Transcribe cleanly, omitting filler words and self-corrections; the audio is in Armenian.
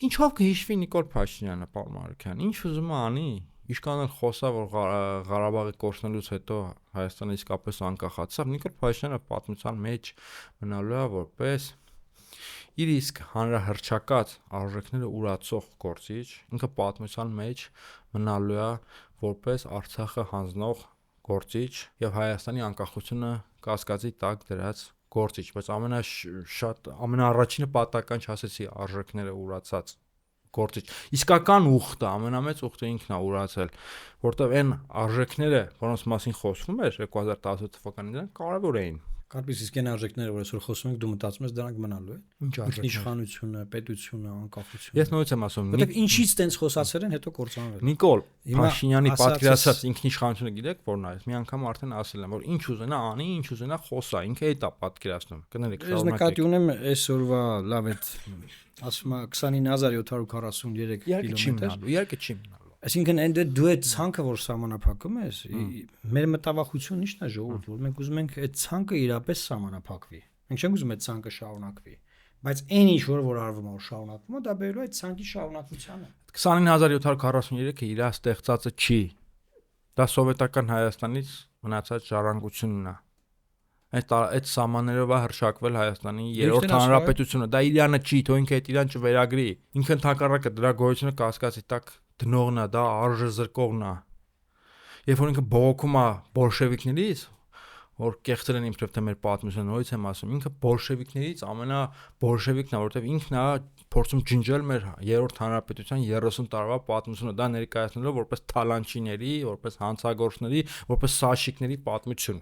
Ինչով կհիշվի Նիկոլ Փաշինյանը, պարոն Մարուկյան, ինչ ուզում է անի, իշքան էլ խոսա, որ Ղարաբաղի կորցնելուց հետո Հայաստանը իսկապես անկախացավ, Նիկոլ Փաշինյանը պատմության մեջ մնալու է որպես իր իսկ հանրահռչակած արժեքները ուրացող գործիչ, ինքը պատմության մեջ մնալու է որպես Արցախը հանձնող գործիչ եւ Հայաստանի անկախությունը կասկածի տակ դրած գործիչ, բայց ամենաառաջինը պատահական չասեցի արժեքները ուրացած գործիչ։ Իսկական ուխտը, ամենամեծ ուխտը ինքն է ուրացել, որտեղ այն արժեքները, որոնց մասին խոսվում էր 2018 թվականին, դրանք կարևոր էին։ Կարծես իսկ այն արժեքները, որ այսօր խոսում ենք, դու մտածում ես դրանք մնալու են։ Ինչ արժեքներ։ Իշխանությունը, պետությունը, անկախությունը։ Ես նույնպես եմ ասում, որտեղ ինչից տենց խոսացել են, հետո կործանվել։ Նիկոլ Փաշինյանի պատկերացած ինքնիշխանությունը գիտեք որն է։ Մի անգամ արդեն ասել եմ, որ ինչ ուզենա անի, ինչ ուզենա խոսա, ինքը այդ է պատկերացնում։ Կներեք, Ես նկատի ունեմ այսօրվա լավ այդ ասում է 29743 կիլոմետր։ Իհարկե չի մնալու։ Այսինքն այն դու այդ ցանկը որ սահմանափակում ես, մեր մտավախությունն ի՞նչն է ժողովուրդ, որ մենք ուզում ենք այդ ցանկը իրապես սահմանափակվի։ Մենք չենք ուզում այդ ցանկը շարունակվի, բայց այն ինչ որ արվում է, որ շարունակվում է, դա բերելու է այդ ցանկի շարունակությանը։ 29743-ը իր ստեղծածը չի։ Դա սովետական Հայաստանից մնացած ժառանգությունն է։ Այդ սահմաններով է հռչակվել Հայաստանի երրորդ հանրապետությունը, դա իրանը չի, թող ինքը այդ իրան չվերագրի։ Ինքը ընդհակառակը դրա գոյությունը կասկածի տակ դնողն է, դա արժեզրկողն է։ Երբ որ ինքը բողոքում է բոլշևիկներից, որ կեղծել են իբրև թե մեր պատմությունը, նորից եմ ասում, ինքը բոլշևիկներից ամենաբոլշևիկն է, որովհետև ինքն է փորձում ջնջել մեր երրորդ հանրապետության 30 տարվա պատմությունը, դա ներկայացնելով որպես թալանչիների, որպես հանցագործների, որպես սաշիկների պատմություն։